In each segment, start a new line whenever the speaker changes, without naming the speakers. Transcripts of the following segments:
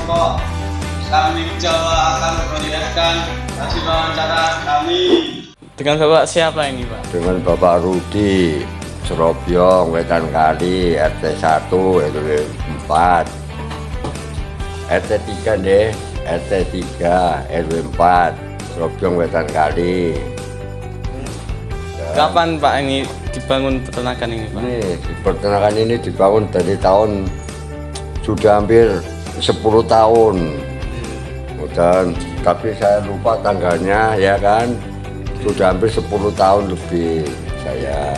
pokok kami Jawa akan memperlihatkan hasil wawancara kami.
Dengan Bapak siapa ini, Pak?
Dengan Bapak Rudi Serobyong, Wetan Kali, RT 1, RW 4, RT 3 deh, RT 3, RW 4, Serobyong, Wetan Kali.
Kapan Pak ini dibangun peternakan ini, Pak?
Ini peternakan ini dibangun dari tahun sudah hampir 10 tahun. Dan tapi saya lupa tanggalnya ya kan. Sudah hampir 10 tahun lebih saya.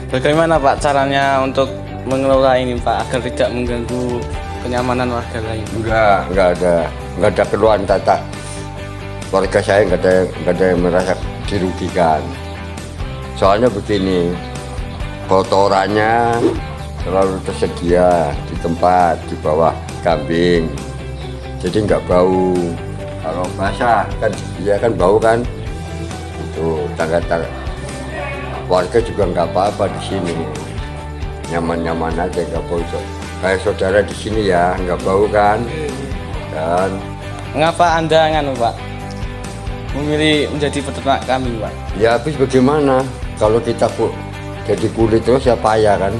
Bagaimana Pak caranya untuk mengelola ini, Pak, agar tidak mengganggu kenyamanan warga lain?
Enggak ada keluhan tata. Warga saya enggak ada yang merasa dirugikan. Soalnya begini, kotorannya selalu tersedia di tempat di bawah kambing, jadi nggak bau. Kalau basah kan dia kan bau kan, itu tangga-tangga. Warga juga nggak apa-apa di sini, nyaman-nyaman aja, nggak bau. Kayak saudara di sini ya, nggak bau kan. Dan
Mengapa Anda Pak memilih menjadi peternak kambing, Pak?
ya habis bagaimana? Kalau kita jadi kulit terus ya payah kan.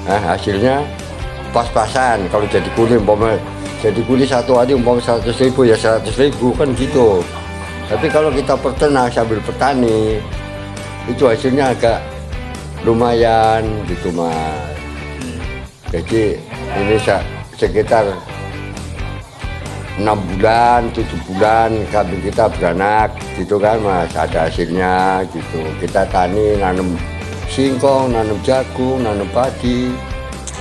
Nah, hasilnya pas-pasan. Kalau jadi kulit, jadi kulit satu hari 100.000 ya 100.000 kan gitu. Tapi kalau kita peternak sambil petani, itu hasilnya agak lumayan gitu Mas. Jadi ini sekitar 6 bulan, 7 bulan kambing kita beranak gitu kan Mas, ada hasilnya gitu. Kita tani, nanam singkong, nanam jagung, nanam padi,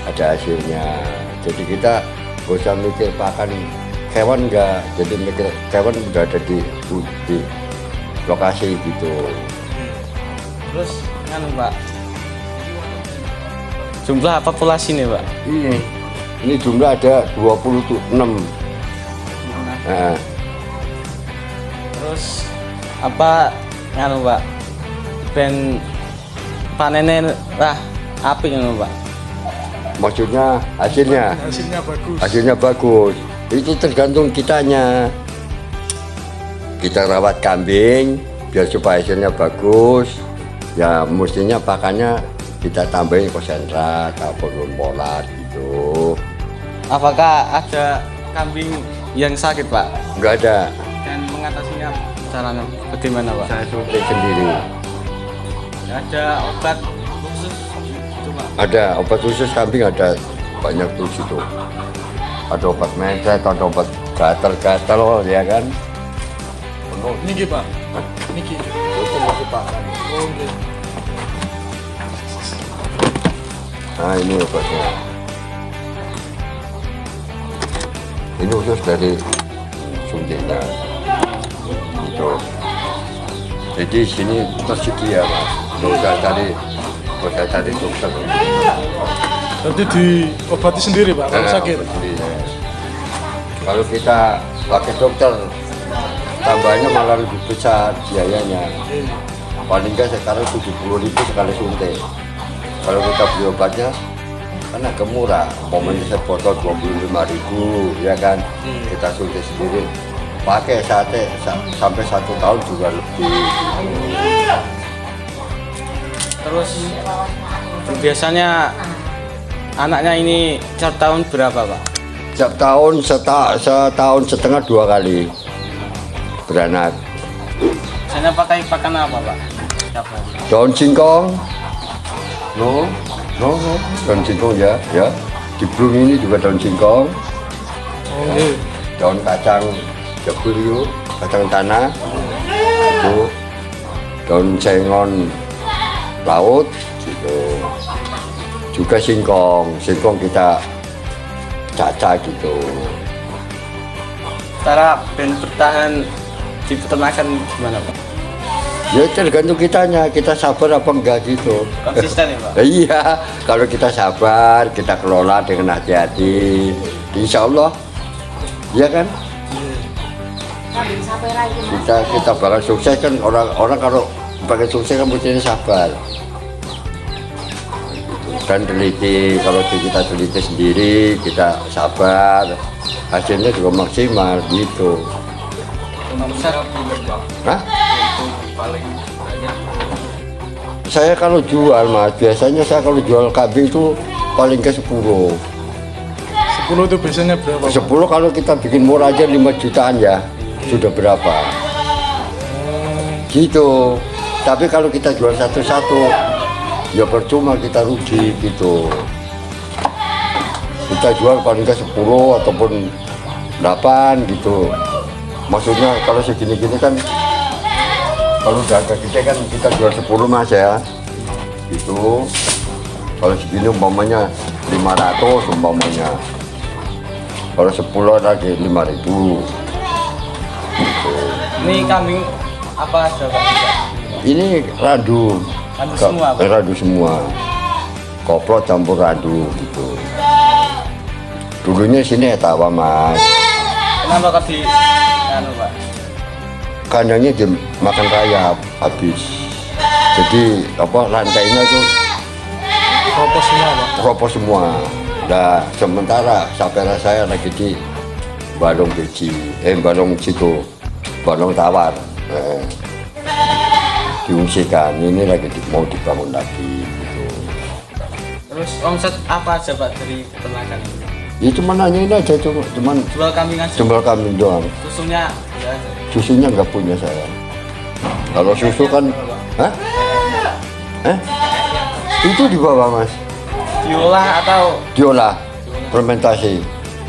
ada hasilnya. Jadi kita gak usah mikir pakan hewan enggak, jadi mikir hewan udah ada di lokasi gitu.
Terus Pak, jumlah populasi nih, Pak?
Ini jumlah ada 26. Nah.
Terus apa Pak, ben panennya lah apik Pak?
Maksudnya hasilnya
bagus.
Hasilnya bagus. Itu tergantung kitanya. Kita rawat kambing biar supaya hasilnya bagus. Ya mestinya pakannya kita tambahin konsentrat atau polat gitu.
Apakah ada kambing yang sakit, Pak?
Enggak ada.
Dan mengatasinya caranya bagaimana, Pak?
Saya suntik sendiri.
Ada obat khusus itu, Pak?
Ada obat khusus kambing, ada banyak tuh situ. Ada obat mencret, ada obat gatal-gatal ya kan.
Niki Pak. Niki.
Itu masih pakan. Nah ini obatnya. Ini khusus dari suntiknya. Gitu. Jadi sini tersedia Mas. Nggak usah cari dokter.
Nanti diobati sendiri Pak kalau sakit.
Sendiri. Kalau kita pakai dokter, tambahnya malah lebih besar biayanya. Paling nggak sekarang 70.000 sekali suntik. Kalau kita beli obatnya kan agak murah, umpamanya saya botol 25.000 ya kan. Kita suntik sendiri, pakai sampai 1 tahun juga lebih.
Terus biasanya anaknya ini setiap tahun berapa, Pak?
Setiap tahun setahun setengah 2 kali beranak.
Biasanya pakai pakan apa, Pak? Setiap hari?
Daun singkong, daun singkong ya. Di Blung ini juga daun singkong. Daun kacang jabur itu, kacang tanah, itu daun sengon laut, gitu. Juga singkong kita caca gitu.
Cara ben bertahan di peternakan gimana, Pak?
Ya tergantung kitanya, kita sabar apa enggak gitu.
Konsisten ya, Pak?
Iya, kalau kita sabar, kita kelola dengan hati-hati, insya Allah, iya kan? Kita bakal sukses kan. Orang kalau bakal sukses kan mesti sabar dan teliti. Kalau kita teliti sendiri, kita sabar, hasilnya juga maksimal gitu.
Omset
Hah?
paling banyak.
Saya kalau jual mas, biasanya saya kalau jual kambing itu paling ke 10.
10 itu biasanya berapa?
10 kalau kita bikin murah aja 5 jutaan ya, sudah berapa? Gitu. Tapi kalau kita jual satu-satu, ya percuma kita rugi gitu. Kita jual paling ke 10 ataupun 8 gitu. Maksudnya kalau segini-gini kan, kalau udah agak gede kan kita jual 10 mas ya. Gitu. Kalau segini umpamanya 500 umpamanya. Kalau 10 lagi 5.000. Gitu.
Ini kambing apa aja Pak?
Ini radu.
Radu semua, Pak?
Radu semua. Koplo campur radu gitu. Dulunya sini etawa mas.
Kenapa kok di anu Pak?
Kandangnya dimakan rayap habis. Jadi apa lantainya itu
Ropos semua Pak.
keropos semua. Nah sementara sapera saya lagi di balong biji, balong situ, balong tawar. Diungsikan, ini lagi mau dibangun lagi gitu.
Terus omset apa aja Pak dari peternakan ini?
Ya cuma nanyain aja, cuman
Jual kambing aja.
jual kambing doang.
Susunya ya aja.
Susunya nggak punya saya. Kalau susu kan, hah? Itu di bawah mas.
Diolah atau
Diolah, fermentasi.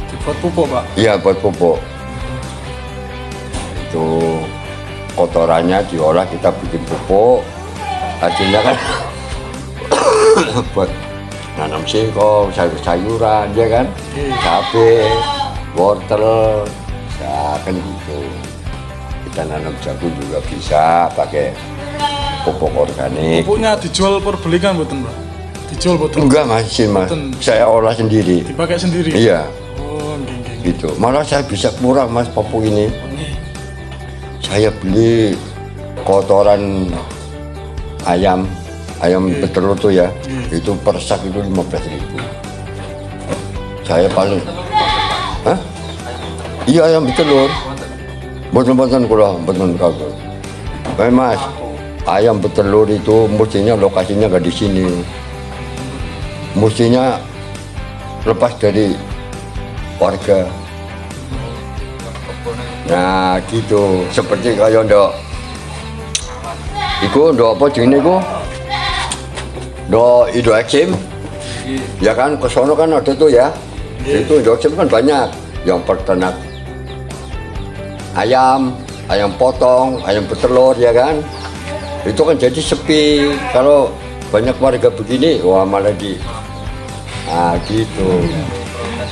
Dibuat pupuk Pak.
Iya buat pupuk. Itu kotorannya diolah kita bikin pupuk. Hasilnya kan buat nanam singkong, sayur-sayuran, ya kan? Cabai, wortel, ya kan gitu. Kita nanam jagung juga bisa pakai pupuk organik.
Pupuknya dijual per beli kan betul Pak? Dijual betul?
Enggak masih mas, saya olah sendiri.
Dipakai sendiri?
Iya,
Oh, nggih.
gitu. Malah saya bisa murah mas pupuk ini. Saya beli kotoran ayam bertelur tuh ya, itu per sak itu 15.000. Saya paling, hah? Iya ayam bertelur. Boten kula, boten kagak. Mas, ayam bertelur itu mestinya lokasinya nggak di sini. Mestinya lepas dari warga. Nah gitu, seperti kayak ndok. Iku ndok apa jenenge iku? Ndok Indo Eksim. Ya kan ke sono kan ada tuh ya. Itu Indo Eksim kan banyak yang peternak ayam potong, ayam bertelur ya kan. Itu kan jadi sepi. Kalau banyak warga begini, wah malah nah gitu.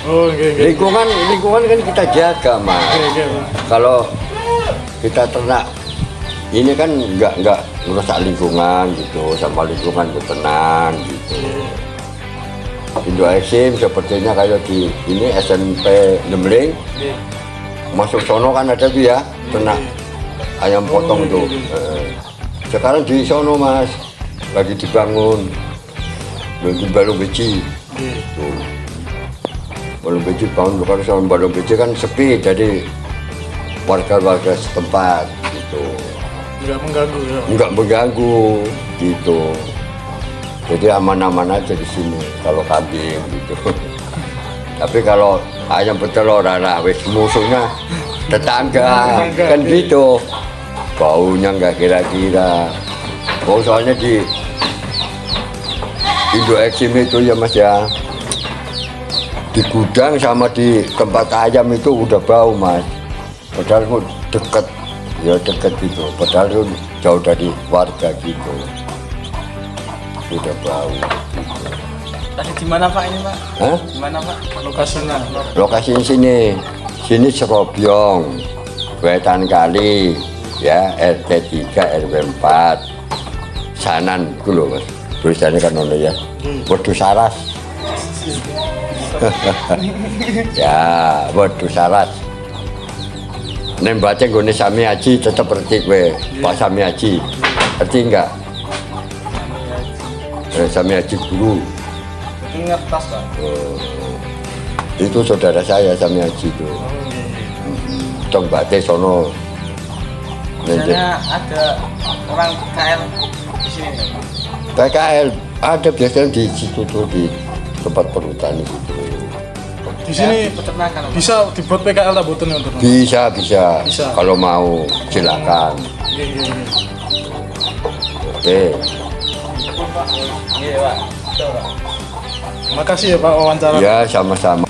Oh, nggih.
Lingkungan kan kita jaga mas.
Nggih.
Kalau kita ternak ini kan nggak merusak lingkungan gitu, sama lingkungan itu tenang gitu. Indo Eksim sepertinya kayak di ini SMP Nemling, masuk sono kan ada tuh ya ternak ayam potong itu. Sekarang di sono mas lagi dibangun di Balong Biji. Gitu. Balong Biji bangun bukan sama Balong Biji kan sepi, jadi warga-warga setempat gitu.
Nggak mengganggu ya?
Nggak mengganggu gitu. Jadi aman-aman aja di sini kalau kambing gitu. Tapi kalau ayam bertelur wis musuhnya tetangga kan gitu. Baunya nggak kira-kira. Bau soalnya di Indo Eksim itu ya mas ya. Di gudang sama di tempat ayam itu udah bau mas. Padahal itu deket gitu. Padahal itu jauh dari warga gitu. Udah bau. Gitu.
tadi di mana Pak ini Pak?
Hah?
Di mana Pak?
Lokasinya?
Lokasi sini Serobyong, Wetan Kali, ya RT 3 RW 4, Sanan itu loh mas. Tulisannya kan ono ya. Wedu Saras. Ya, Wedu Saras. Nembacnya gue Sami Haji tetap ngerti gue, Pak Sami Haji. Ngerti enggak? Sami Haji guru.
Ini ngertas Pak.
Itu saudara saya Samiaji itu. Tong Bate sono.
Biasanya ada orang KL di sini nggak Pak?
PKL ada biasanya di situ tuh di tempat perhutani itu.
Di sini
Peternakan Pak.
bisa dibuat PKL tak boten untuk.
Bisa.
Bisa.
Kalau mau silakan.
Iya, iya, iya.
Oke.
Iya Pak. Betul, Pak.
Makasih ya Pak wawancara.
Ya sama-sama.